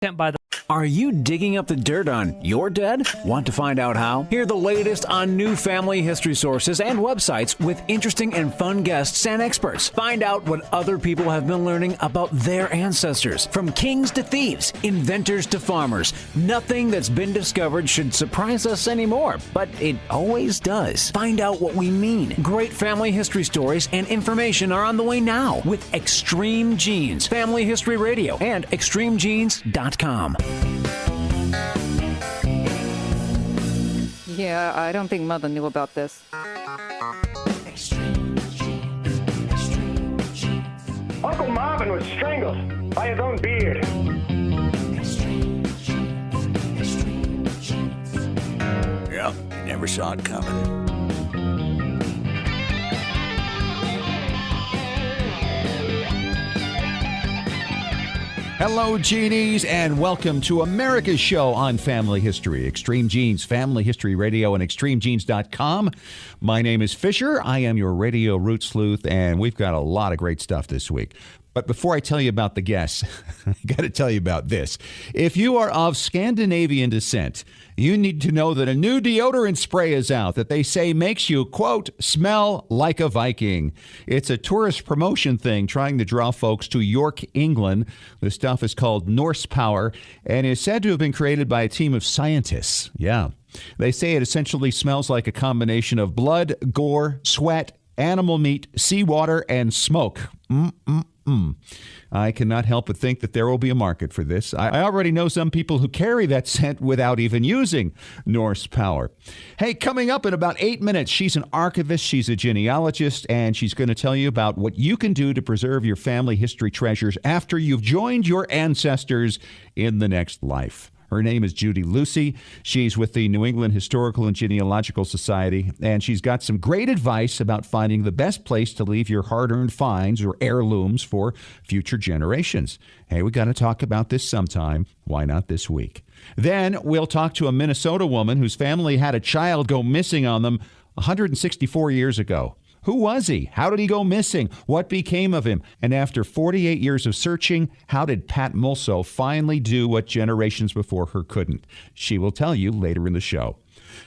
By the Are you digging up the dirt on your dead? Want to find out how? Hear the latest on new family history sources and websites with interesting and fun guests and experts. Find out what other people have been learning about their ancestors. From kings to thieves, inventors to farmers, nothing that's been discovered should surprise us anymore, but it always does. Find out what we mean. Great family history stories and information are on the way now with Extreme Genes, Family History Radio, and extremegenes.com. Yeah, I don't think Mother knew about this. Uncle Marvin was strangled by his own beard. Yep, never saw it coming. Hello, Genies, and welcome to America's show on family history. Extreme Genes, Family History Radio, and extremegenes.com. My name is Fisher. I am your radio root sleuth, and we've got a lot of great stuff this week. But before I tell you about the guests, I got to tell you about this. If you are of Scandinavian descent, you need to know that a new deodorant spray is out that they say makes you, quote, smell like a Viking. It's a tourist promotion thing trying to draw folks to York, England. The stuff is called Norse Power and is said to have been created by a team of scientists. Yeah. They say it essentially smells like a combination of blood, gore, sweat, animal meat, seawater, and smoke. I cannot help but think that there will be a market for this. I already know some people who carry that scent without even using Norse Power. Hey, coming up in about 8 minutes, she's an archivist, she's a genealogist, and she's going to tell you about what you can do to preserve your family history treasures after you've joined your ancestors in the next life. Her name is Judy Lucey. She's with the New England Historical and Genealogical Society, and she's got some great advice about finding the best place to leave your hard-earned finds or heirlooms for future generations. Hey, we got to talk about this sometime. Why not this week? Then we'll talk to a Minnesota woman whose family had a child go missing on them 164 years ago. Who was he? How did he go missing? What became of him? And after 48 years of searching, how did Pat Mulso finally do what generations before her couldn't? She will tell you later in the show.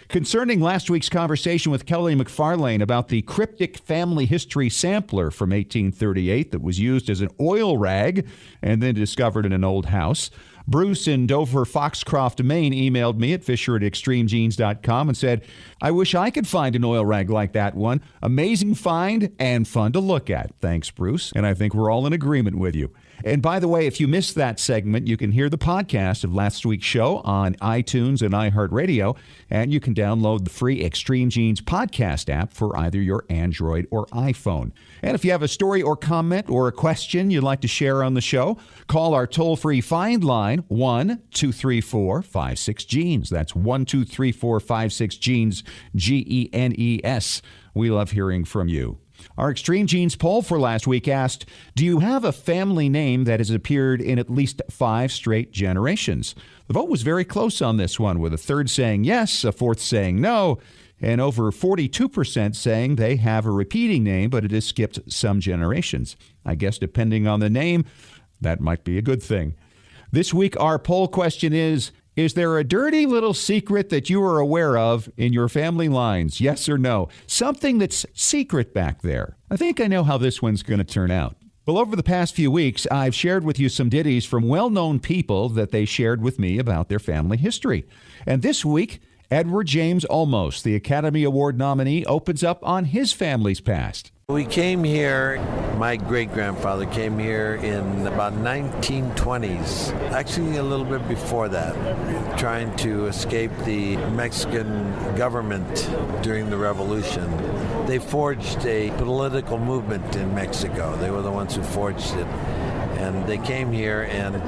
Concerning last week's conversation with Kelly McFarlane about the cryptic family history sampler from 1838 that was used as an oil rag and then discovered in an old house, Bruce in Dover, Foxcroft, Maine emailed me at fisher@extremegenes.com and said, I wish I could find an oil rag like that one. Amazing find and fun to look at. Thanks, Bruce. And I think we're all in agreement with you. And by the way, if you missed that segment, you can hear the podcast of last week's show on iTunes and iHeartRadio, and you can download the free Extreme Genes podcast app for either your Android or iPhone. And if you have a story or comment or a question you'd like to share on the show, call our toll-free find line, 1-234-56-GENES. That's 1-234-56-GENES, Genes. We love hearing from you. Our Extreme Genes poll for last week asked, do you have a family name that has appeared in at least 5 straight generations? The vote was very close on this one, with a third saying yes, a fourth saying no, and over 42% saying they have a repeating name, but it has skipped some generations. I guess depending on the name, that might be a good thing. This week, our poll question is there a dirty little secret that you are aware of in your family lines? Yes or no? Something that's secret back there. I think I know how this one's going to turn out. Well, over the past few weeks, I've shared with you some ditties from well-known people that they shared with me about their family history. And this week, Edward James Olmos, the Academy Award nominee, opens up on his family's past. We came here, my great-grandfather came here in about 1920s, actually a little bit before that, trying to escape the Mexican government during the revolution. They forged a political movement in Mexico. They were the ones who forged it. And they came here, and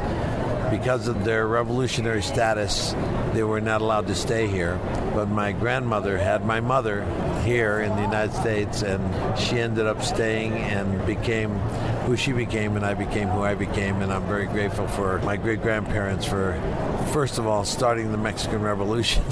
because of their revolutionary status, they were not allowed to stay here. But my grandmother had my mother here in the United States, and she ended up staying and became who she became, and I became who I became. And I'm very grateful for my great-grandparents for, first of all, starting the Mexican Revolution.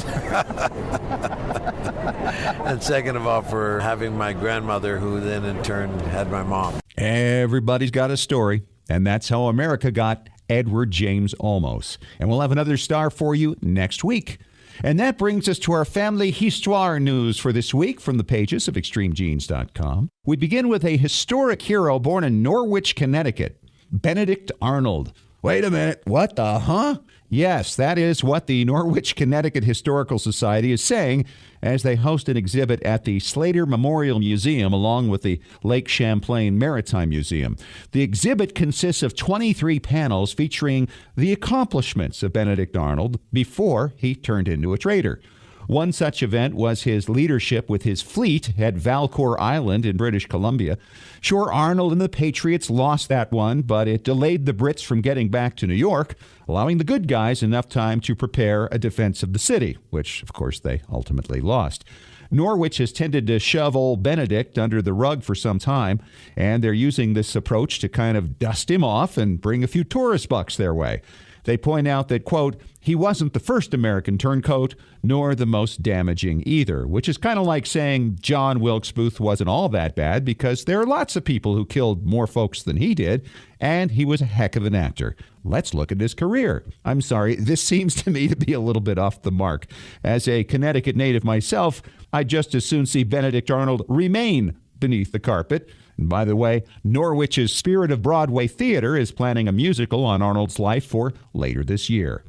And second of all, for having my grandmother, who then in turn had my mom. Everybody's got a story. And that's how America got Edward James Olmos. And we'll have another star for you next week. And that brings us to our family Histoire news for this week from the pages of extremegenes.com. We begin with a historic hero born in Norwich, Connecticut, Benedict Arnold. Wait a minute. What the huh? Yes, that is what the Norwich, Connecticut Historical Society is saying as they host an exhibit at the Slater Memorial Museum along with the Lake Champlain Maritime Museum. The exhibit consists of 23 panels featuring the accomplishments of Benedict Arnold before he turned into a traitor. One such event was his leadership with his fleet at Valcour Island in British Columbia. Sure, Arnold and the Patriots lost that one, but it delayed the Brits from getting back to New York, allowing the good guys enough time to prepare a defense of the city, which, of course, they ultimately lost. Norwich has tended to shove old Benedict under the rug for some time, and they're using this approach to kind of dust him off and bring a few tourist bucks their way. They point out that, quote, he wasn't the first American turncoat, nor the most damaging either, which is kind of like saying John Wilkes Booth wasn't all that bad because there are lots of people who killed more folks than he did, and he was a heck of an actor. Let's look at his career. I'm sorry, this seems to me to be a little bit off the mark. As a Connecticut native myself, I'd just as soon see Benedict Arnold remain beneath the carpet. And by the way, Norwich's Spirit of Broadway Theater is planning a musical on Arnold's life for later this year.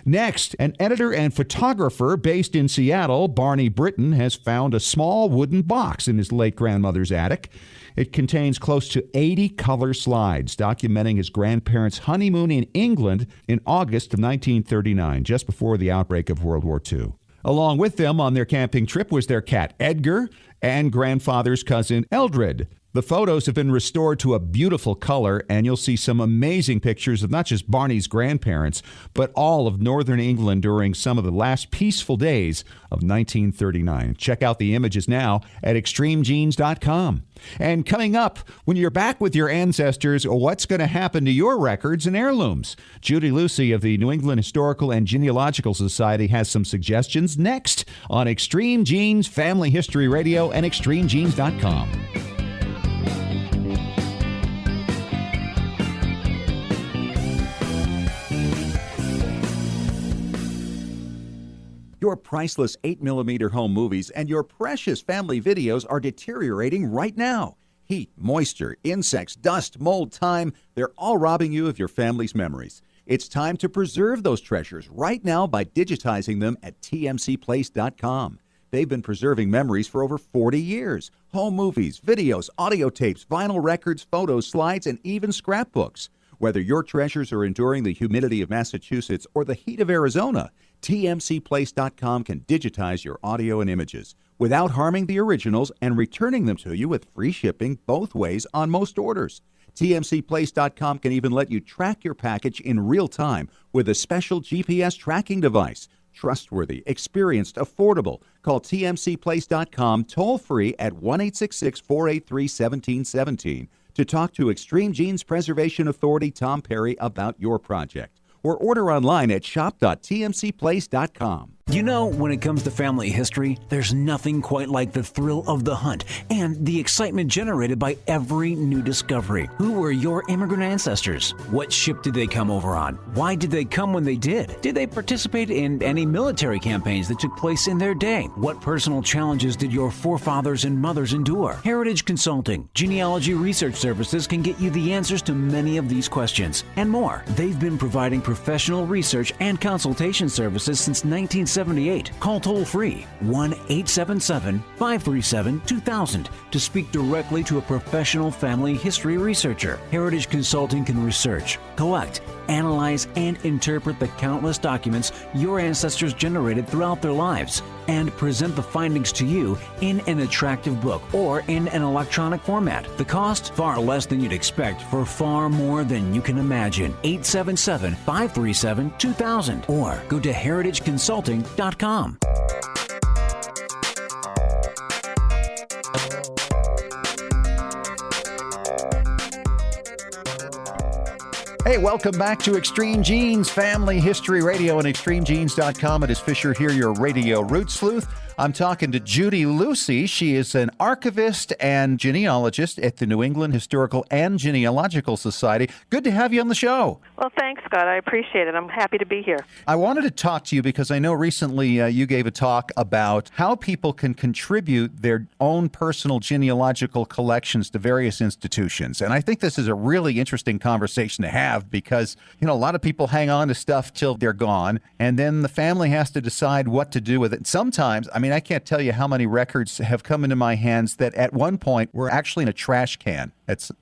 Next, an editor and photographer based in Seattle, Barney Britton, has found a small wooden box in his late grandmother's attic. It contains close to 80 color slides documenting his grandparents' honeymoon in England in August of 1939, just before the outbreak of World War II. Along with them on their camping trip was their cat Edgar and grandfather's cousin Eldred. The photos have been restored to a beautiful color, and you'll see some amazing pictures of not just Barney's grandparents, but all of northern England during some of the last peaceful days of 1939. Check out the images now at extremegenes.com. And coming up, when you're back with your ancestors, what's going to happen to your records and heirlooms? Judy Lucey of the New England Historical and Genealogical Society has some suggestions next on Extreme Genes Family History Radio and extremegenes.com. Your priceless 8mm home movies and your precious family videos are deteriorating right now. Heat, moisture, insects, dust, mold, time, they're all robbing you of your family's memories. It's time to preserve those treasures right now by digitizing them at tmcplace.com. They've been preserving memories for over 40 years. Home movies, videos, audio tapes, vinyl records, photos, slides, and even scrapbooks. Whether your treasures are enduring the humidity of Massachusetts or the heat of Arizona, tmcplace.com can digitize your audio and images without harming the originals and returning them to you with free shipping both ways on most orders. tmcplace.com can even let you track your package in real time with a special GPS tracking device. Trustworthy, experienced, affordable. Call tmcplace.com toll-free at 1-866-483-1717 to talk to Extreme Genes Preservation Authority Tom Perry about your project. Or order online at shop.tmcplace.com. You know, when it comes to family history, there's nothing quite like the thrill of the hunt and the excitement generated by every new discovery. Who were your immigrant ancestors? What ship did they come over on? Why did they come when they did? Did they participate in any military campaigns that took place in their day? What personal challenges did your forefathers and mothers endure? Heritage Consulting, Genealogy Research Services can get you the answers to many of these questions and more. They've been providing professional research and consultation services since 1978. Call toll-free 1-877-537-2000 to speak directly to a professional family history researcher. Heritage Consulting can research, collect, analyze, and interpret the countless documents your ancestors generated throughout their lives and present the findings to you in an attractive book or in an electronic format. The cost? Far less than you'd expect for far more than you can imagine. 877-537-2000 or go to heritageconsulting.com. Hey, welcome back to Extreme Genes Family History Radio and extremegenes.com. It is Fisher here, your radio root sleuth. I'm talking to Judy Lucey. She is an archivist and genealogist at the New England Historical and Genealogical Society. Good to have you on the show. Well, thanks, Scott. I appreciate it. I'm happy to be here. I wanted to talk to you because I know recently you gave a talk about how people can contribute their own personal genealogical collections to various institutions. And I think this is a really interesting conversation to have because, a lot of people hang on to stuff till they're gone, and then the family has to decide what to do with it. Sometimes, I can't tell you how many records have come into my hands that at one point were actually in a trash can.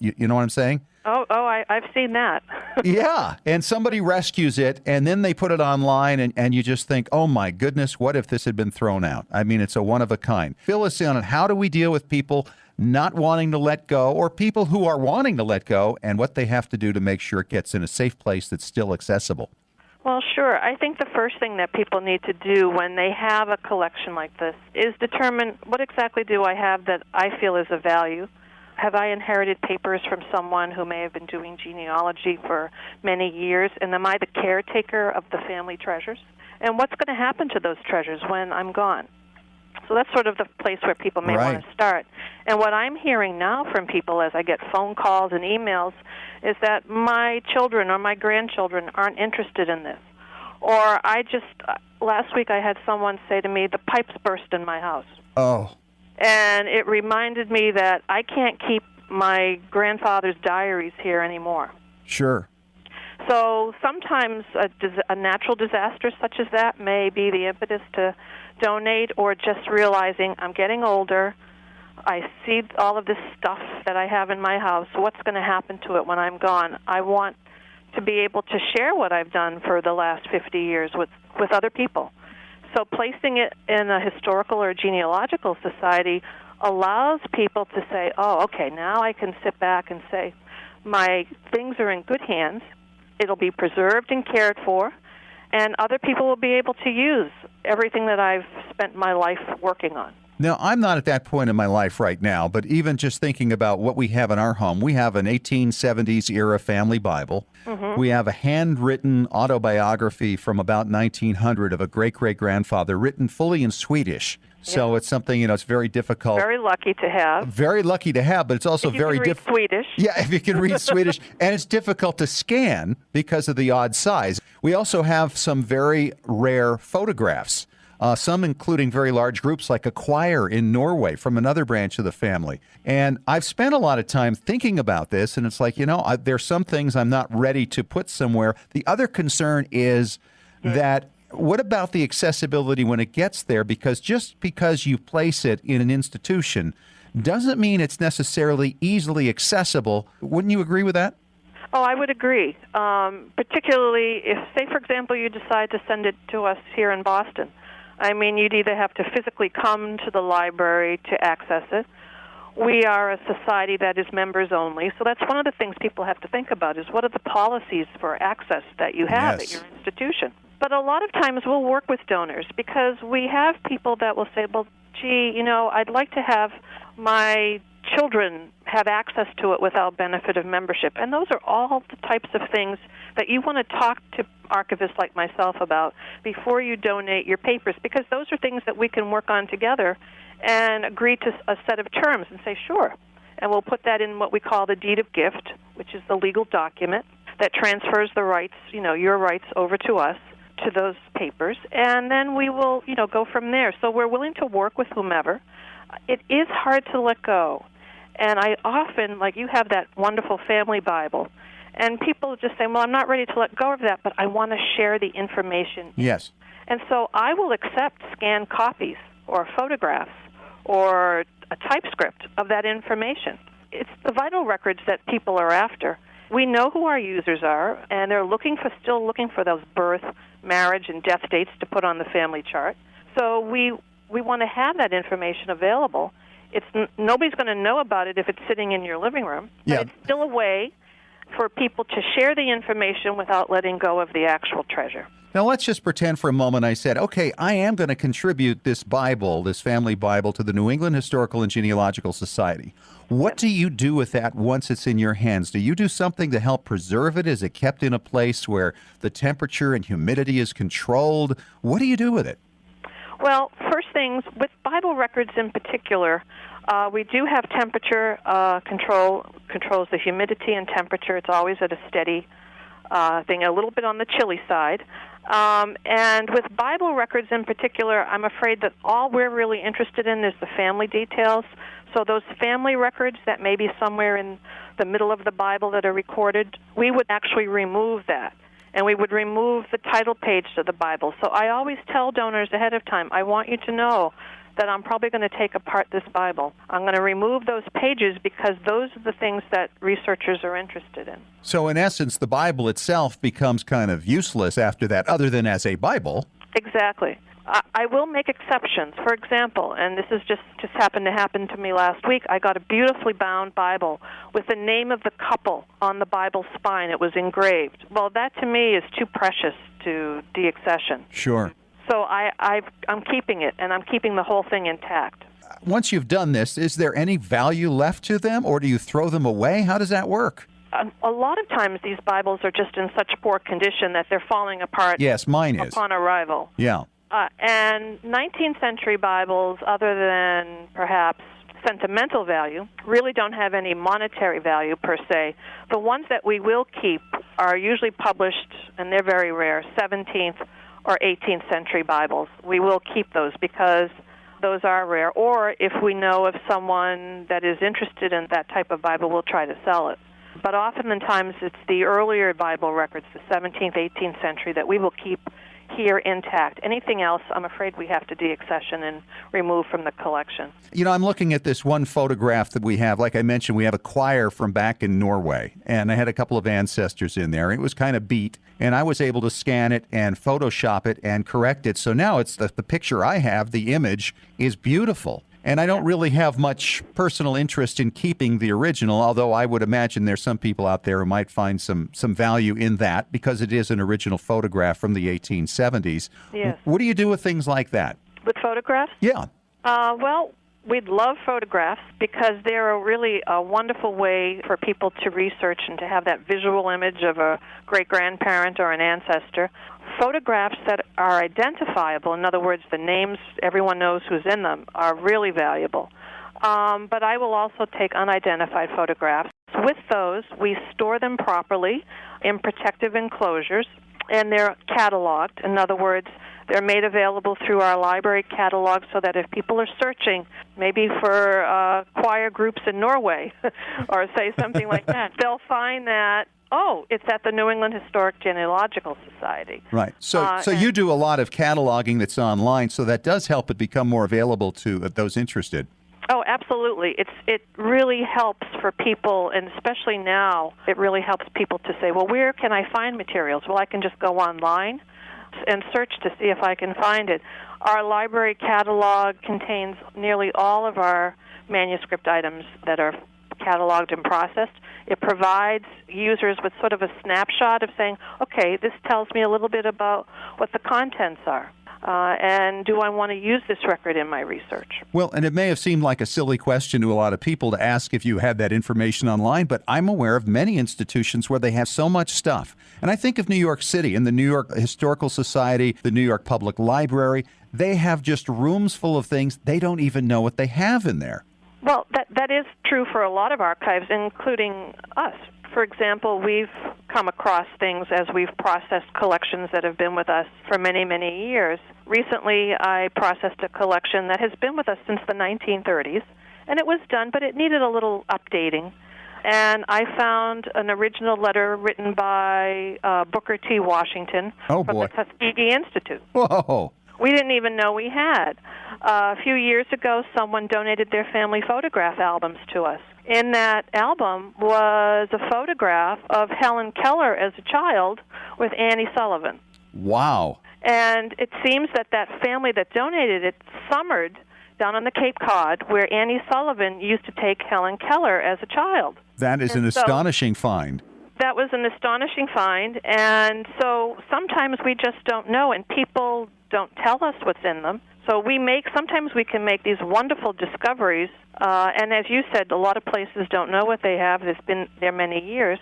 You know what I'm saying? I've seen that. Yeah, and somebody rescues it, and then they put it online, and you just think, oh my goodness, what if this had been thrown out? It's a one of a kind. Fill us in on how do we deal with people not wanting to let go, or people who are wanting to let go, and what they have to do to make sure it gets in a safe place that's still accessible. Well, sure. I think the first thing that people need to do when they have a collection like this is determine what exactly do I have that I feel is of value. Have I inherited papers from someone who may have been doing genealogy for many years, and am I the caretaker of the family treasures? And what's going to happen to those treasures when I'm gone? So that's sort of the place where people may want to start. And what I'm hearing now from people as I get phone calls and emails is that my children or my grandchildren aren't interested in this. Or last week I had someone say to me, the pipes burst in my house. Oh. And it reminded me that I can't keep my grandfather's diaries here anymore. Sure. So sometimes a natural disaster such as that may be the impetus to donate, or just realizing I'm getting older, I see all of this stuff that I have in my house, what's going to happen to it when I'm gone? I want to be able to share what I've done for the last 50 years with other people. So placing it in a historical or genealogical society allows people to say, oh, okay, now I can sit back and say, my things are in good hands, it'll be preserved and cared for, and other people will be able to use everything that I've spent my life working on. Now, I'm not at that point in my life right now, but even just thinking about what we have in our home, we have an 1870s era family Bible. Mm-hmm. We have a handwritten autobiography from about 1900 of a great-great-grandfather written fully in Swedish. So it's something, it's very difficult. Very lucky to have. Very lucky to have, but it's also very difficult. Swedish. Yeah, if you can read Swedish. And it's difficult to scan because of the odd size. We also have some very rare photographs, some including very large groups like a choir in Norway from another branch of the family. And I've spent a lot of time thinking about this, and it's like, there's some things I'm not ready to put somewhere. The other concern is that what about the accessibility when it gets there? Because just because you place it in an institution doesn't mean it's necessarily easily accessible. Wouldn't you agree with that? Oh, I would agree. Particularly if, say, for example, you decide to send it to us here in Boston. You'd either have to physically come to the library to access it. We are a society that is members only, so that's one of the things people have to think about is what are the policies for access that you have at your institution. But a lot of times we'll work with donors because we have people that will say, well, gee, I'd like to have my children have access to it without benefit of membership. And those are all the types of things that you want to talk to archivists like myself about before you donate your papers, because those are things that we can work on together and agree to a set of terms and say, sure. And we'll put that in what we call the deed of gift, which is the legal document that transfers the rights, your rights over to us, to those papers, and then we will, go from there. So we're willing to work with whomever. It is hard to let go. And I often, you have that wonderful family Bible, and people just say, well, I'm not ready to let go of that, but I want to share the information. Yes. And so I will accept scanned copies or photographs or a typescript of that information. It's the vital records that people are after. We know who our users are, and they're still looking for those birth, marriage, and death dates to put on the family chart. So we want to have that information available. Nobody's going to know about it if it's sitting in your living room. Yeah. But it's still a way for people to share the information without letting go of the actual treasure. Now, let's just pretend for a moment I said, okay, I am going to contribute this Bible, this family Bible, to the New England Historical and Genealogical Society. What do you do with that once it's in your hands? Do you do something to help preserve it? Is it kept in a place where the temperature and humidity is controlled? What do you do with it? Well, first things, with Bible records in particular, we do have temperature controls the humidity and temperature. It's always at a steady thing, a little bit on the chilly side. And with Bible records in particular, I'm afraid that all we're really interested in is the family details. So those family records that may be somewhere in the middle of the Bible that are recorded, we would actually remove that. And we would remove the title page of the Bible. So I always tell donors ahead of time, I want you to know that I'm probably going to take apart this Bible. I'm going to remove those pages because those are the things that researchers are interested in. So in essence, the Bible itself becomes kind of useless after that, other than as a Bible. Exactly. I will make exceptions. For example, and this is just happened to happen to me last week, I got a beautifully bound Bible with the name of the couple on the Bible spine. It was engraved. Well, that to me is too precious to deaccession. Sure. So I'm keeping it, and I'm keeping the whole thing intact. Once you've done this, is there any value left to them, or do you throw them away? How does that work? A lot of times these Bibles are just in such poor condition that they're falling apart. Yes, mine is. Upon arrival. Yeah. And 19th century Bibles, other than perhaps sentimental value, really don't have any monetary value per se. The ones that we will keep are usually published, and they're very rare, 17th or 18th century Bibles. We will keep those because those are rare. Or if we know of someone that is interested in that type of Bible, we'll try to sell it. But oftentimes it's the earlier Bible records, the 17th, 18th century, that we will keep here intact. Anything else, I'm afraid we have to deaccession and remove from the collection. You know, I'm looking at this one photograph that we have. Like I mentioned, we have a choir from back in Norway, and I had a couple of ancestors in there. It was kind of beat, and I was able to scan it and Photoshop it and correct it. So now it's the picture I have, the image, is beautiful. And I don't really have much personal interest in keeping the original, although I would imagine there's some people out there who might find some value in that because it is an original photograph from the 1870s. Yes. What do you do with things like that? With photographs? Yeah. Well, we'd love photographs because they're really a wonderful way for people to research and to have that visual image of a great-grandparent or an ancestor. Photographs that are identifiable, in other words, the names, everyone knows who's in them, are really valuable. But I will also take unidentified photographs. With those, we store them properly in protective enclosures, and they're cataloged. In other words, they're made available through our library catalog so that if people are searching, maybe for choir groups in Norway, or say something like that, they'll find that, oh, it's at the New England Historic Genealogical Society. Right. So you do a lot of cataloging that's online, so that does help it become more available to those interested. Oh, absolutely. It really helps for people, and especially now, it really helps people to say, well, where can I find materials? Well, I can just go online and search to see if I can find it. Our library catalog contains nearly all of our manuscript items that are cataloged and processed. It provides users with sort of a snapshot of saying, okay, this tells me a little bit about what the contents are. And do I want to use this record in my research? Well, and it may have seemed like a silly question to a lot of people to ask if you had that information online, but I'm aware of many institutions where they have so much stuff. And I think of New York City and the New York Historical Society, the New York Public Library. They have just rooms full of things. They don't even know what they have in there. Well, that is true for a lot of archives, including us. For example, we've come across things as we've processed collections that have been with us for many, many years. Recently, I processed a collection that has been with us since the 1930s, and it was done, but it needed a little updating. And I found an original letter written by Booker T. Washington from the Tuskegee Institute. Whoa! We didn't even know we had. A few years ago, someone donated their family photograph albums to us. In that album was a photograph of Helen Keller as a child with Annie Sullivan. Wow. And it seems that family that donated it summered down on the Cape Cod where Annie Sullivan used to take Helen Keller as a child. That is an astonishing find. That was an astonishing find, and so sometimes we just don't know, and people don't tell us what's in them. So sometimes we can make these wonderful discoveries, and as you said, a lot of places don't know what they have. It's been there many years.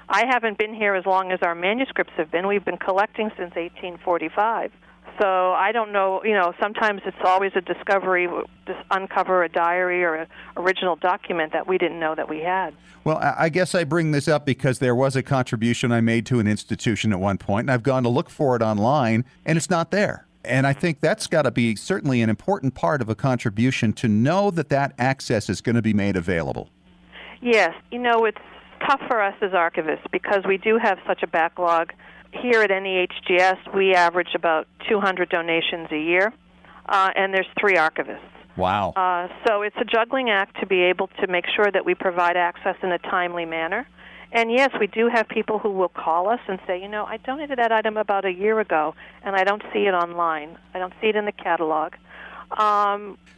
I haven't been here as long as our manuscripts have been. We've been collecting since 1845. So I don't know, sometimes it's always a discovery, just uncover a diary or an original document that we didn't know that we had. Well, I guess I bring this up because there was a contribution I made to an institution at one point, and I've gone to look for it online, and it's not there. And I think that's got to be certainly an important part of a contribution, to know that that access is going to be made available. Yes. It's tough for us as archivists because we do have such a backlog. Here at NEHGS, we average about 200 donations a year, and there's 3 archivists. Wow. So it's a juggling act to be able to make sure that we provide access in a timely manner. And yes, we do have people who will call us and say, I donated that item about a year ago, and I don't see it online. I don't see it in the catalog.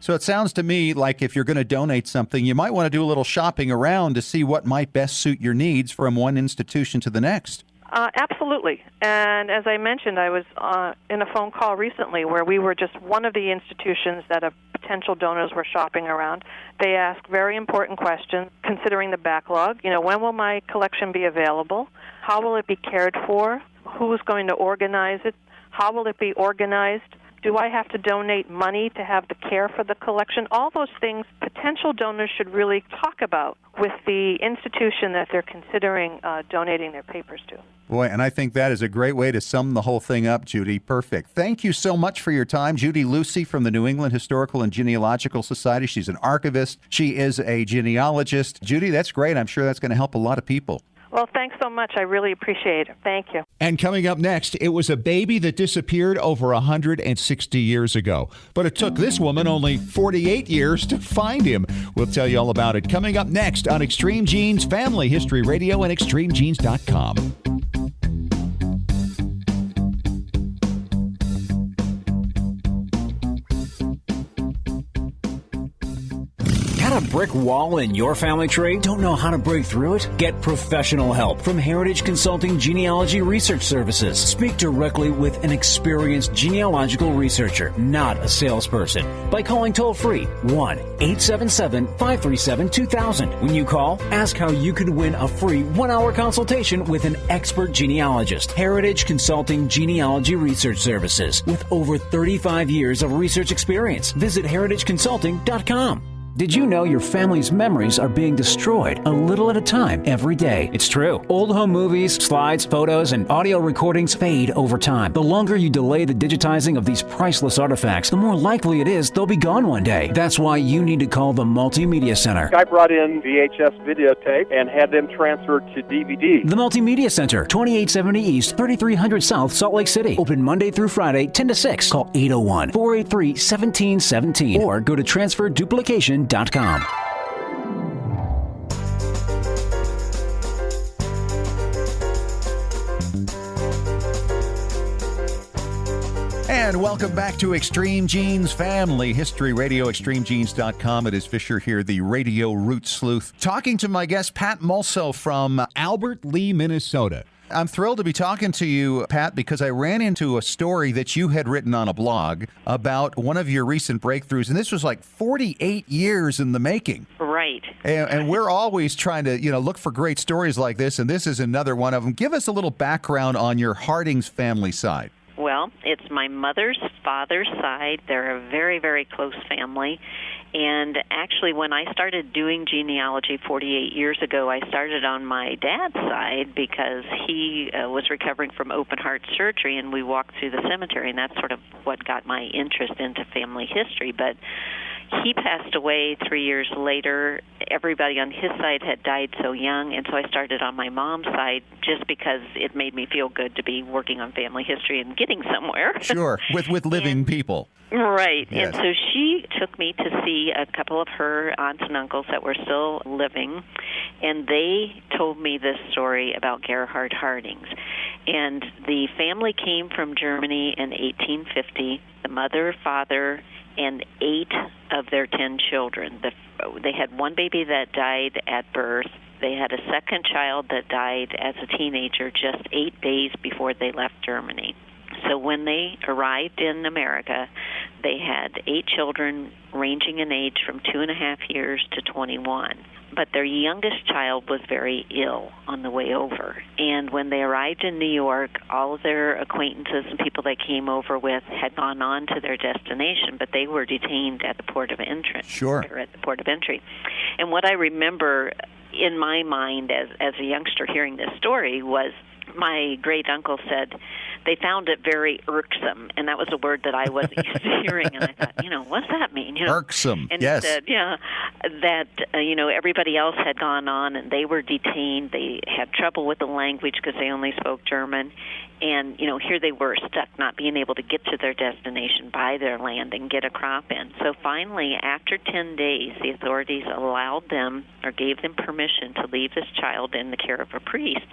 So it sounds to me like if you're going to donate something, you might want to do a little shopping around to see what might best suit your needs from one institution to the next. Absolutely. And as I mentioned, I was in a phone call recently where we were just one of the institutions that potential donors were shopping around. They asked very important questions considering the backlog. When will my collection be available? How will it be cared for? Who's going to organize it? How will it be organized? Do I have to donate money to have the care for the collection? All those things potential donors should really talk about with the institution that they're considering donating their papers to. Boy, and I think that is a great way to sum the whole thing up, Judy. Perfect. Thank you so much for your time. Judy Lucey from the New England Historical and Genealogical Society. She's an archivist. She is a genealogist. Judy, that's great. I'm sure that's going to help a lot of people. Well, thanks so much. I really appreciate it. Thank you. And coming up next, it was a baby that disappeared over 160 years ago. But it took this woman only 48 years to find him. We'll tell you all about it coming up next on Extreme Genes Family History Radio and ExtremeGenes.com. Got a brick wall in your family tree? Don't know how to break through it? Get professional help from Heritage Consulting Genealogy Research Services. Speak directly with an experienced genealogical researcher, not a salesperson, by calling toll-free 1-877-537-2000. When you call, ask how you could win a free 1-hour consultation with an expert genealogist. Heritage Consulting Genealogy Research Services, with over 35 years of research experience. Visit heritageconsulting.com. Did you know your family's memories are being destroyed a little at a time every day? It's true. Old home movies, slides, photos, and audio recordings fade over time. The longer you delay the digitizing of these priceless artifacts, the more likely it is they'll be gone one day. That's why you need to call the Multimedia Center. I brought in VHS videotape and had them transferred to DVD. The Multimedia Center, 2870 East, 3300 South, Salt Lake City. Open Monday through Friday, 10 to 6. Call 801-483-1717 or go to transferduplication.com. And welcome back to Extreme Genes Family History Radio, ExtremeGenes.com. It is Fisher here, the radio root sleuth, talking to my guest, Pat Mulso from Albert Lee, Minnesota. I'm thrilled to be talking to you, Pat, because I ran into a story that you had written on a blog about one of your recent breakthroughs, and this was like 48 years in the making. Right. And we're always trying to, look for great stories like this, and this is another one of them. Give us a little background on your Harding's family side. Well, it's my mother's father's side. They're a very, very close family. And actually, when I started doing genealogy 48 years ago, I started on my dad's side because he was recovering from open-heart surgery, and we walked through the cemetery, and that's sort of what got my interest into family history. But he passed away 3 years later. Everybody on his side had died so young, and so I started on my mom's side just because it made me feel good to be working on family history and getting somewhere. Sure, with living people. Right. Yes. And so she took me to see a couple of her aunts and uncles that were still living, and they told me this story about Gerhard Hardings. And the family came from Germany in 1850, the mother, father, and 8 of their 10 children. They had one baby that died at birth. They had a second child that died as a teenager just 8 days before they left Germany. So when they arrived in America, They had 8 children ranging in age from 2.5 years to 21. But their youngest child was very ill on the way over. And when they arrived in New York, all of their acquaintances and people they came over with had gone on to their destination, but they were detained at the port of entry. Sure. Or at the port of entry. And what I remember in my mind as a youngster hearing this story was my great uncle said they found it very irksome, and that was a word that I wasn't used to hearing. And I thought, what's that mean? Irksome, and yes. He said, that everybody else had gone on and they were detained. They had trouble with the language because they only spoke German, and here they were stuck, not being able to get to their destination, buy their land, and get a crop in. So finally, after 10 days, the authorities allowed them or gave them permission to leave this child in the care of a priest,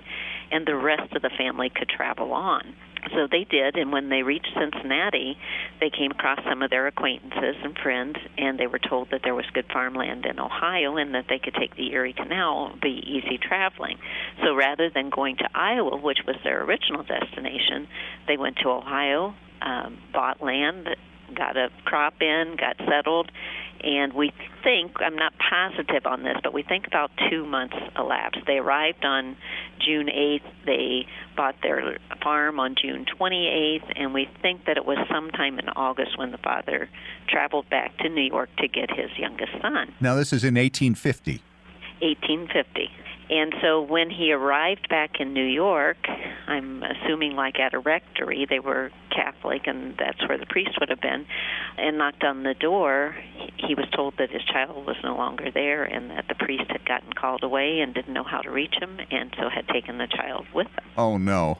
and the rest of the family could travel on. So they did, and when they reached Cincinnati, they came across some of their acquaintances and friends, and they were told that there was good farmland in Ohio and that they could take the Erie Canal, be easy traveling. So rather than going to Iowa, which was their original destination, they went to Ohio, bought land, got a crop in, got settled, and we think, I'm not positive on this, but we think about 2 months elapsed. They arrived on June 8th. They bought their farm on June 28th, and we think that it was sometime in August when the father traveled back to New York to get his youngest son. Now, this is in 1850. 1850. And so when he arrived back in New York, I'm assuming like at a rectory, they were Catholic, and that's where the priest would have been, and knocked on the door, he was told that his child was no longer there and that the priest had gotten called away and didn't know how to reach him, and so had taken the child with him. Oh, no.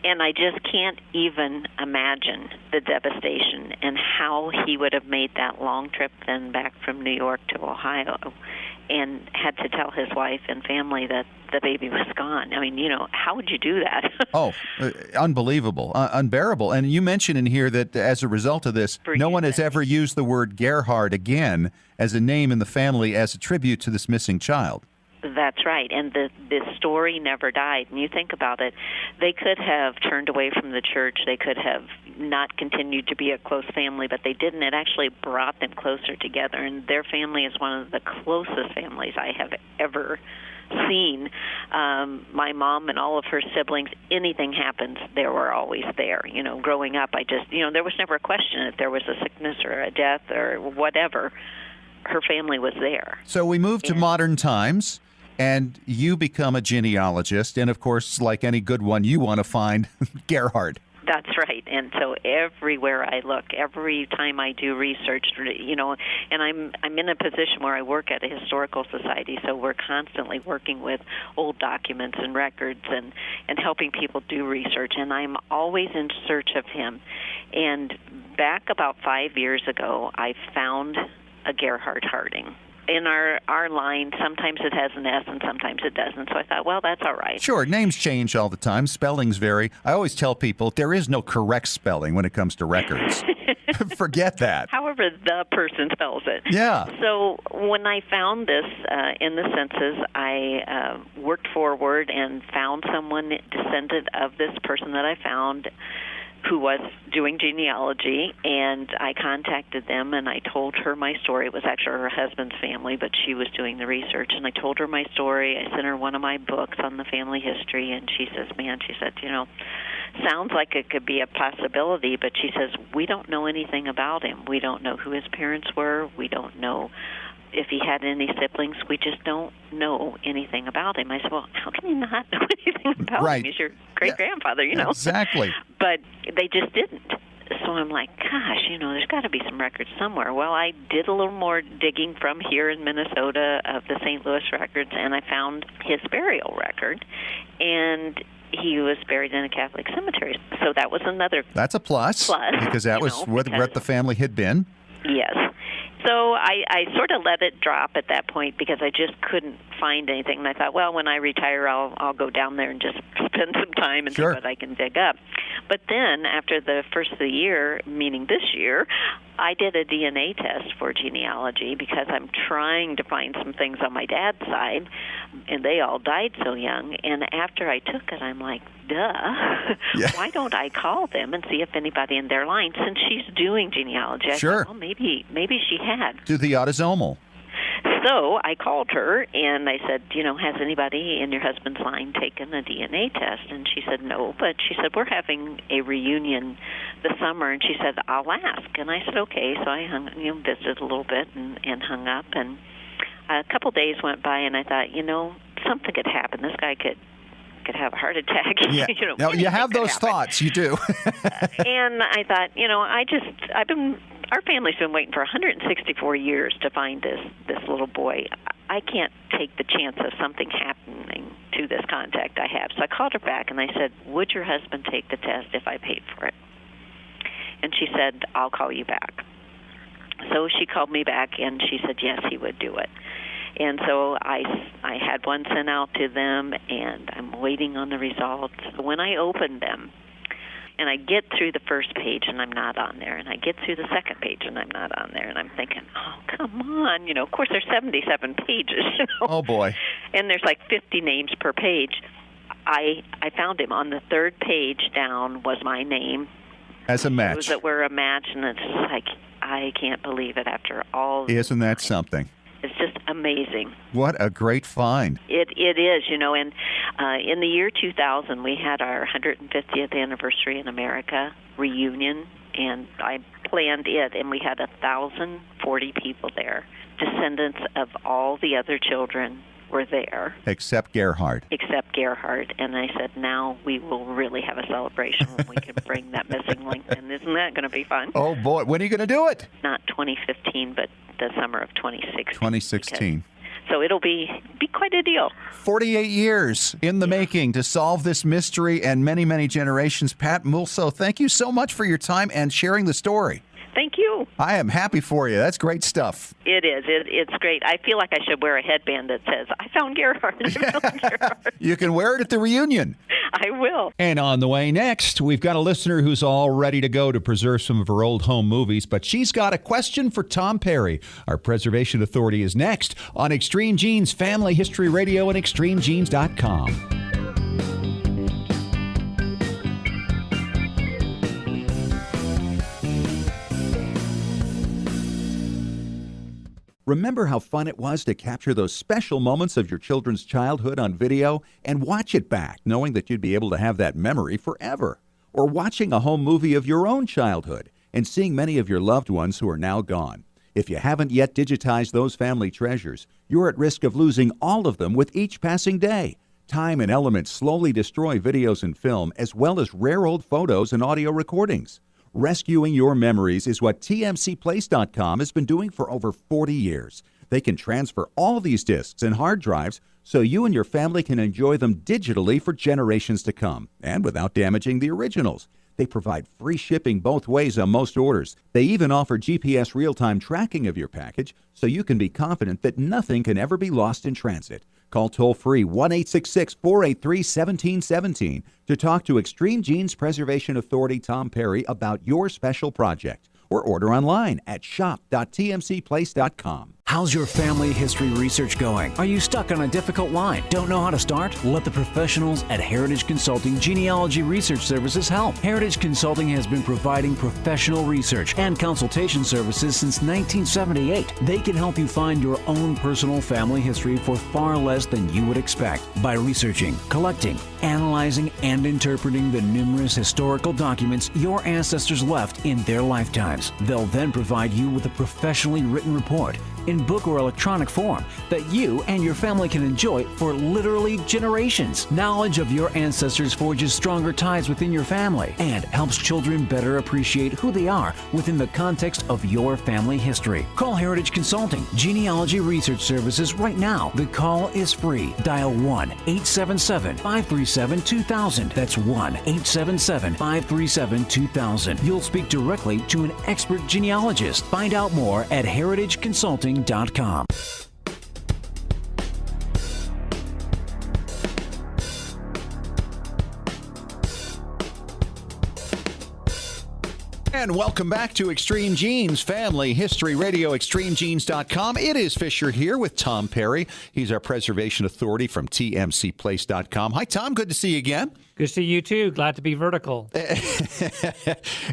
And I just can't even imagine the devastation and how he would have made that long trip then back from New York to Ohio and had to tell his wife and family that the baby was gone. I mean, how would you do that? Unbelievable, unbearable. And you mentioned in here that as a result of this, no one has ever used the word Gerhard again as a name in the family as a tribute to this missing child. That's right, and the story never died. And you think about it, they could have turned away from the church. They could have not continued to be a close family, but they didn't. It actually brought them closer together, and their family is one of the closest families I have ever seen. My mom and all of her siblings, anything happens, they were always there. Growing up, there was never a question if there was a sickness or a death or whatever. Her family was there. So we move to modern times, and you become a genealogist, and of course, like any good one, you want to find Gerhard. That's right. And so everywhere I look, every time I do research, and I'm in a position where I work at a historical society, so we're constantly working with old documents and records and helping people do research, and I'm always in search of him. And back about 5 years ago, I found a Gerhard Harding. In our line, sometimes it has an S and sometimes it doesn't. So I thought, well, that's all right. Sure, names change all the time. Spellings vary. I always tell people there is no correct spelling when it comes to records. Forget that. However the person spells it. Yeah. So when I found this in the census, I worked forward and found someone descendant of this person that I found who was doing genealogy, and I contacted them, and I told her my story. It was actually her husband's family, but she was doing the research, and I told her my story. I sent her one of my books on the family history, and she says, sounds like it could be a possibility, but she says, we don't know anything about him. We don't know who his parents were. We don't know if he had any siblings. We just don't know anything about him. I said, well, how can you not know anything about him? He's your great-grandfather, Exactly. But they just didn't. So I'm like, gosh, there's got to be some records somewhere. Well, I did a little more digging from here in Minnesota of the St. Louis records, and I found his burial record, and he was buried in a Catholic cemetery. So that was another That's a plus. Because that was what the family had been. Yes. So I sort of let it drop at that point because I just couldn't find anything. And I thought, well, when I retire, I'll go down there and just spend some time and see what I can dig up. But then after the first of the year, meaning this year, I did a DNA test for genealogy because I'm trying to find some things on my dad's side, and they all died so young. And after I took it, I'm like, duh. Yeah. Why don't I call them and see if anybody in their line, since she's doing genealogy, I Sure. thought, well, maybe she had. Do the autosomal. So I called her, and I said, has anybody in your husband's line taken a DNA test? And she said, no, but she said, we're having a reunion this summer, and she said, I'll ask. And I said, okay. So I visited a little bit and hung up, and a couple days went by, and I thought, something could happen. This guy could have a heart attack. Yeah. Now, you have those thoughts. You do. And I thought, our family's been waiting for 164 years to find this little boy. I can't take the chance of something happening to this contact I have. So I called her back, and I said, would your husband take the test if I paid for it? And she said, I'll call you back. So she called me back, and she said, yes, he would do it. And so I had one sent out to them, and I'm waiting on the results. When I opened them, and I get through the first page, and I'm not on there, and I get through the second page, and I'm not on there, and I'm thinking, oh, come on. Of course, there's 77 pages. Oh, boy. And there's like 50 names per page. I found him. On the third page down was my name. As a match. Those that were a match, and it's just like, I can't believe it after all. Isn't that something? It's just amazing. What a great find. It is, and in the year 2000, we had our 150th anniversary in America reunion, and I planned it, and we had 1,040 people there. Descendants of all the other children were there. Except Gerhard. And I said, now we will really have a celebration when we can bring that missing link in. Isn't that going to be fun? Oh, boy. When are you going to do it? Not 2015, but the summer of 2016. 2016. So it'll be quite a deal. 48 years in the making to solve this mystery and many, many generations. Pat Mulso, thank you so much for your time and sharing the story. Thank you. I am happy for you. That's great stuff. It is. It's great. I feel like I should wear a headband that says, I found Gerhard. You can wear it at the reunion. I will. And on the way next, we've got a listener who's all ready to go to preserve some of her old home movies, but she's got a question for Tom Perry. Our preservation authority is next on Extreme Genes Family History Radio and ExtremeGenes.com. Remember how fun it was to capture those special moments of your children's childhood on video and watch it back, knowing that you'd be able to have that memory forever? Or watching a home movie of your own childhood and seeing many of your loved ones who are now gone. If you haven't yet digitized those family treasures, you're at risk of losing all of them with each passing day. Time and elements slowly destroy videos and film, as well as rare old photos and audio recordings. Rescuing your memories is what TMCplace.com has been doing for over 40 years. They can transfer all these discs and hard drives so you and your family can enjoy them digitally for generations to come, and without damaging the originals. They provide free shipping both ways on most orders. They even offer GPS real-time tracking of your package so you can be confident that nothing can ever be lost in transit. Call toll-free 1-866-483-1717 to talk to Extreme Genes Preservation Authority Tom Perry about your special project, or order online at shop.tmcplace.com. How's your family history research going? Are you stuck on a difficult line? Don't know how to start? Let the professionals at Heritage Consulting Genealogy Research Services help. Heritage Consulting has been providing professional research and consultation services since 1978. They can help you find your own personal family history for far less than you would expect by researching, collecting, analyzing, and interpreting the numerous historical documents your ancestors left in their lifetimes. They'll then provide you with a professionally written report in book or electronic form that you and your family can enjoy for literally generations. Knowledge of your ancestors forges stronger ties within your family and helps children better appreciate who they are within the context of your family history. Call Heritage Consulting Genealogy Research Services right now. The call is free. Dial 1-877-537-2000. That's 1-877-537-2000. You'll speak directly to an expert genealogist. Find out more at heritageconsulting.com. And welcome back to Extreme Genes, Family History Radio, extremegenes.com. It is Fisher here with Tom Perry. He's our preservation authority from tmcplace.com. Hi, Tom. Good to see you again. Good to see you, too. Glad to be vertical.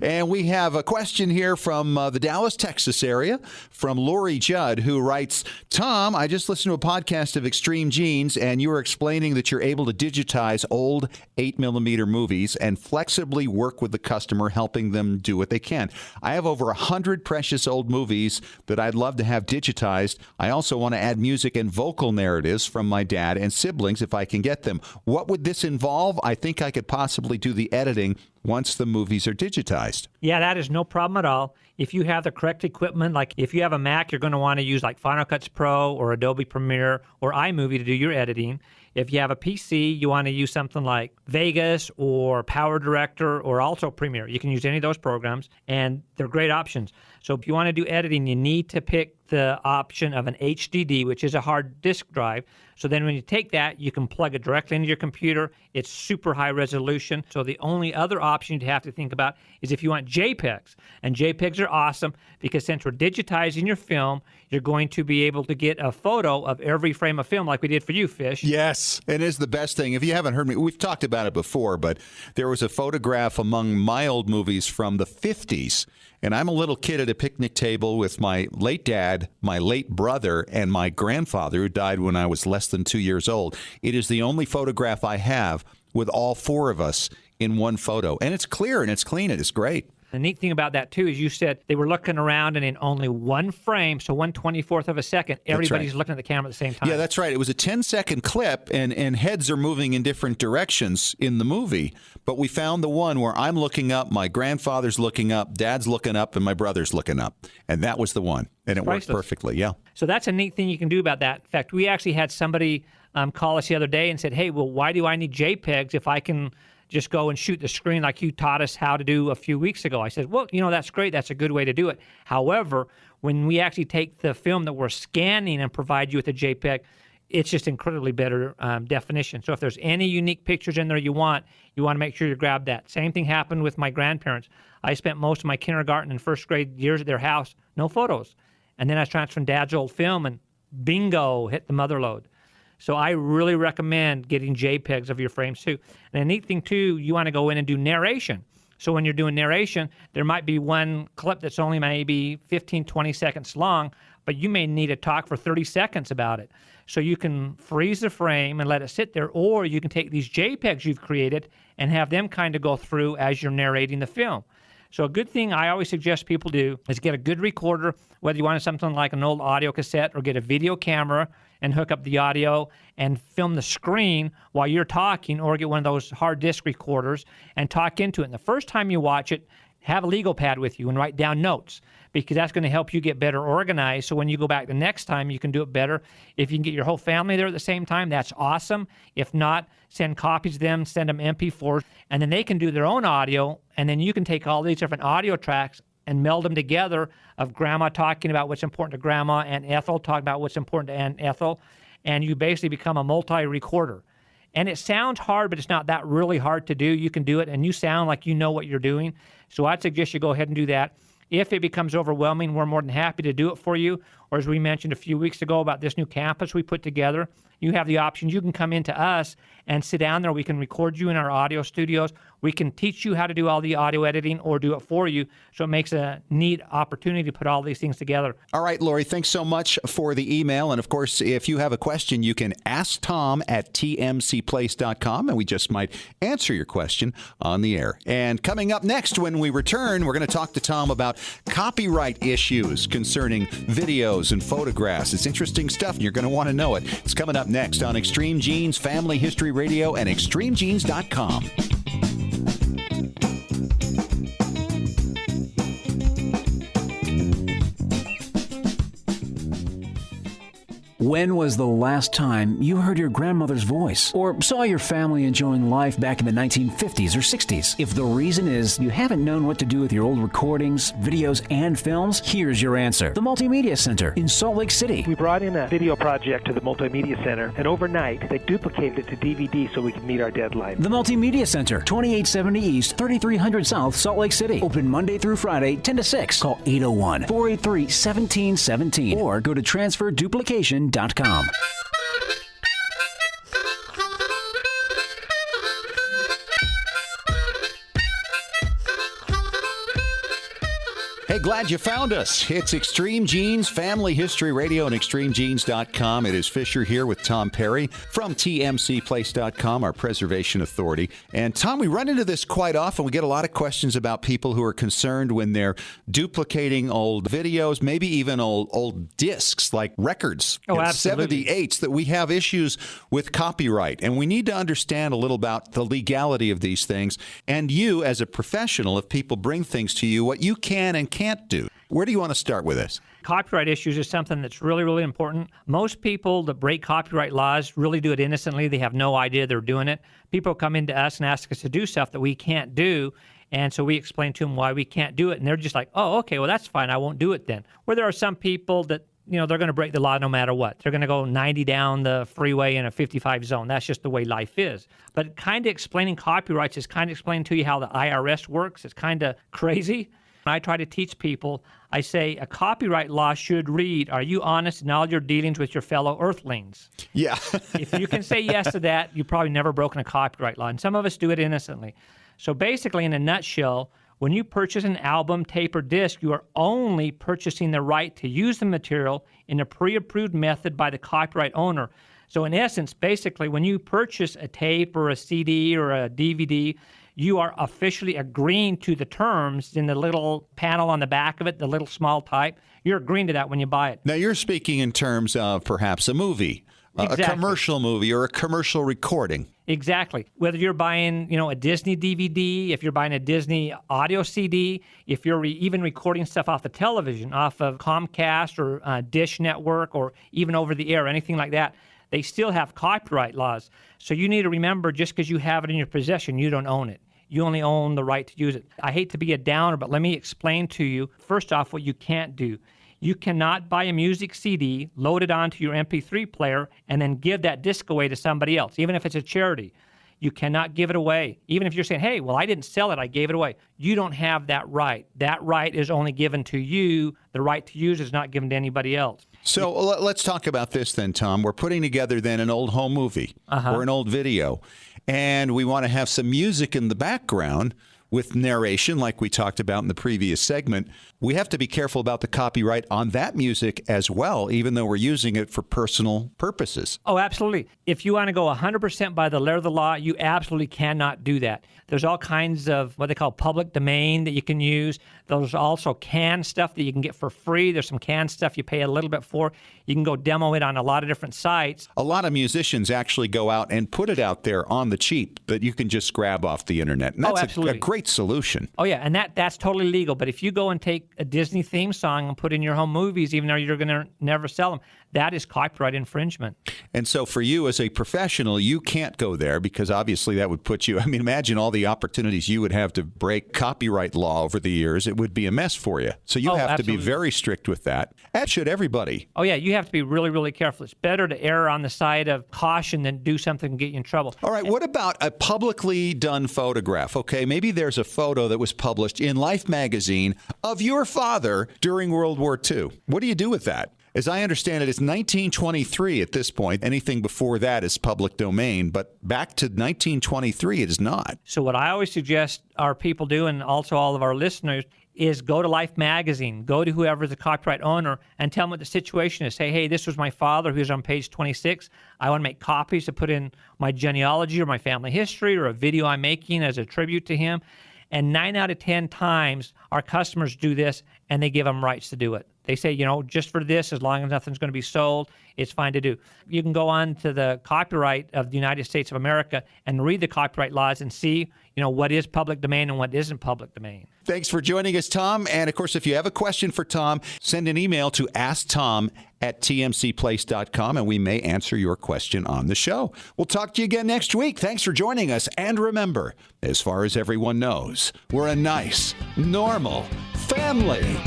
And we have a question here from the Dallas, Texas area from Lori Judd, who writes, Tom, I just listened to a podcast of Extreme Genes, and you were explaining that you're able to digitize old 8mm movies and flexibly work with the customer, helping them do what they can. I have over 100 precious old movies that I'd love to have digitized. I also want to add music and vocal narratives from my dad and siblings if I can get them. What would this involve? I think I could possibly do the editing once the movies are digitized. Yeah, that is no problem at all. If you have the correct equipment, like if you have a Mac, you're going to want to use like Final Cuts Pro or Adobe Premiere or iMovie to do your editing. If you have a PC, you want to use something like Vegas or Power Director or also Premiere. You can use any of those programs, and they're great options. So if you want to do editing, you need to pick the option of an HDD, which is a hard disk drive. So then when you take that, you can plug it directly into your computer. It's super high resolution. So the only other option you'd have to think about is if you want JPEGs. And JPEGs are awesome because since we're digitizing your film, you're going to be able to get a photo of every frame of film like we did for you, Fish. Yes, it is the best thing. If you haven't heard me, we've talked about it before, but there was a photograph among my old movies from the 50s. And I'm a little kid at a picnic table with my late dad, my late brother, and my grandfather, who died when I was less than 2 years old. It is the only photograph I have with all four of us in one photo. And it's clear and it's clean and it's great. The neat thing about that, too, is you said they were looking around and in only one frame, so 1/24th of a second, everybody's looking at the camera at the same time. Yeah, that's right. It was a 10-second clip, and heads are moving in different directions in the movie. But we found the one where I'm looking up, my grandfather's looking up, Dad's looking up, and my brother's looking up. And that was the one. And it worked perfectly, yeah. So that's a neat thing you can do about that. In fact, we actually had somebody call us the other day and said, hey, well, why do I need JPEGs if I can just go and shoot the screen like you taught us how to do a few weeks ago? I said, well, that's great. That's a good way to do it. However, when we actually take the film that we're scanning and provide you with a JPEG, it's just incredibly better definition. So if there's any unique pictures in there you want to make sure you grab that. Same thing happened with my grandparents. I spent most of my kindergarten and first grade years at their house, no photos. And then I was transferring Dad's old film and bingo, hit the mother lode. So I really recommend getting JPEGs of your frames too. And a neat thing too, you want to go in and do narration. So when you're doing narration, there might be one clip that's only maybe 15, 20 seconds long, but you may need to talk for 30 seconds about it. So you can freeze the frame and let it sit there, or you can take these JPEGs you've created and have them kind of go through as you're narrating the film. So a good thing I always suggest people do is get a good recorder, whether you want something like an old audio cassette or get a video camera and hook up the audio and film the screen while you're talking, or get one of those hard disk recorders and talk into it. And the first time you watch it, have a legal pad with you and write down notes, because that's going to help you get better organized. So when you go back the next time, you can do it better. If you can get your whole family there at the same time, that's awesome. If not, send copies to them, send them MP4s, and then they can do their own audio, and then you can take all these different audio tracks and meld them together of Grandma talking about what's important to Grandma and Ethel talking about what's important to Aunt Ethel, and you basically become a multi-recorder. And it sounds hard, but it's not that really hard to do. You can do it, and you sound like you know what you're doing. So I'd suggest you go ahead and do that. If it becomes overwhelming, we're more than happy to do it for you. Or as we mentioned a few weeks ago about this new campus we put together, you have the option. You can come into us and sit down there. We can record you in our audio studios. We can teach you how to do all the audio editing or do it for you. So it makes a neat opportunity to put all these things together. All right, Lori, thanks so much for the email. And, of course, if you have a question, you can ask Tom at tmcplace.com, and we just might answer your question on the air. And coming up next, when we return, we're going to talk to Tom about copyright issues concerning videos and photographs. It's interesting stuff, and you're going to want to know it. It's coming up next on Extreme Genes, Family History Radio, and extremegenes.com. When was the last time you heard your grandmother's voice or saw your family enjoying life back in the 1950s or 60s? If the reason is you haven't known what to do with your old recordings, videos, and films, here's your answer. The Multimedia Center in Salt Lake City. We brought in a video project to the Multimedia Center, and overnight they duplicated it to DVD so we could meet our deadline. The Multimedia Center, 2870 East, 3300 South, Salt Lake City. Open Monday through Friday, 10 to 6. Call 801-483-1717 or go to transferduplication.com. Hey, glad you found us. It's Extreme Genes, Family History Radio, and ExtremeGenes.com. It is Fisher here with Tom Perry from TMCPlace.com, our preservation authority. And Tom, we run into this quite often. We get a lot of questions about people who are concerned when they're duplicating old videos, maybe even old discs like records. Oh, absolutely. 78s, that we have issues with copyright. And we need to understand a little about the legality of these things. And you, as a professional, if people bring things to you, what you can and can't do. Where do you want to start with this? Copyright issues is something that's really, really important. Most people that break copyright laws really do it innocently. They have no idea they're doing it. People come into us and ask us to do stuff that we can't do. And so we explain to them why we can't do it. And they're just like, oh, okay, well, that's fine. I won't do it then. Where there are some people that, you know, they're going to break the law no matter what. They're going to go 90 down the freeway in a 55 zone. That's just the way life is. But kind of explaining copyrights is kind of explaining to you how the IRS works. It's kind of crazy. I try to teach people, I say a copyright law should read, are you honest in all your dealings with your fellow earthlings? Yeah. If you can say yes to that, you've probably never broken a copyright law. And some of us do it innocently. So basically, in a nutshell, when you purchase an album, tape, or disc, you are only purchasing the right to use the material in a pre-approved method by the copyright owner. So in essence, basically, when you purchase a tape or a CD or a DVD, you are officially agreeing to the terms in the little panel on the back of it, the little small type. You're agreeing to that when you buy it. Now, you're speaking in terms of perhaps a movie, Exactly. a commercial movie, or a commercial recording. Exactly. Whether you're buying, you know, a Disney DVD, if you're buying a Disney audio CD, if you're even recording stuff off the television, off of Comcast or Dish Network, or even over the air, anything like that, they still have copyright laws. So you need to remember, just because you have it in your possession, you don't own it. You only own the right to use it. I hate to be a downer, but let me explain to you, first off, what you can't do. You cannot buy a music CD, load it onto your MP3 player, and then give that disc away to somebody else, even if it's a charity. You cannot give it away. Even if you're saying, hey, well, I didn't sell it, I gave it away. You don't have that right. That right is only given to you. The right to use is not given to anybody else. So let's talk about this then, Tom. We're putting together then an old home movie or an old video, and we want to have some music in the background with narration like we talked about in the previous segment. We have to be careful about the copyright on that music as well, even though we're using it for personal purposes. Oh, absolutely. If you want to go 100% by the letter of the law, you absolutely cannot do that. There's all kinds of what they call public domain that you can use. There's also canned stuff that you can get for free. There's some canned stuff you pay a little bit for. You can go demo it on a lot of different sites. A lot of musicians actually go out and put it out there on the cheap that you can just grab off the internet. And that's a great solution. Oh, yeah, and that's totally legal. But if you go and take a Disney theme song and put it in your home movies, even though you're going to never sell them, that is copyright infringement. And so for you as a professional, you can't go there because obviously that would put you, I mean, imagine all the opportunities you would have to break copyright law over the years. It would be a mess for you. So you have to be very strict with that. As should everybody. Oh, yeah, you have to be really, really careful. It's better to err on the side of caution than do something and get you in trouble. All right, what about a publicly done photograph? Okay, maybe there's a photo that was published in Life magazine of your father during World War II. What do you do with that? As I understand it, it's 1923 at this point. Anything before that is public domain, but back to 1923, it is not. So what I always suggest our people do, and also all of our listeners, is go to Life magazine, go to whoever's the copyright owner, and tell them what the situation is. Say, hey, this was my father who's on page 26. I want to make copies to put in my genealogy or my family history or a video I'm making as a tribute to him. And 9 out of 10 times, our customers do this, and they give them rights to do it. They say, just for this, as long as nothing's going to be sold, it's fine to do. You can go on to the copyright of the United States of America and read the copyright laws and see, what is public domain and what isn't public domain. Thanks for joining us, Tom. And, of course, if you have a question for Tom, send an email to asktom@tmcplace.com, and we may answer your question on the show. We'll talk to you again next week. Thanks for joining us. And remember, as far as everyone knows, we're a nice, normal family.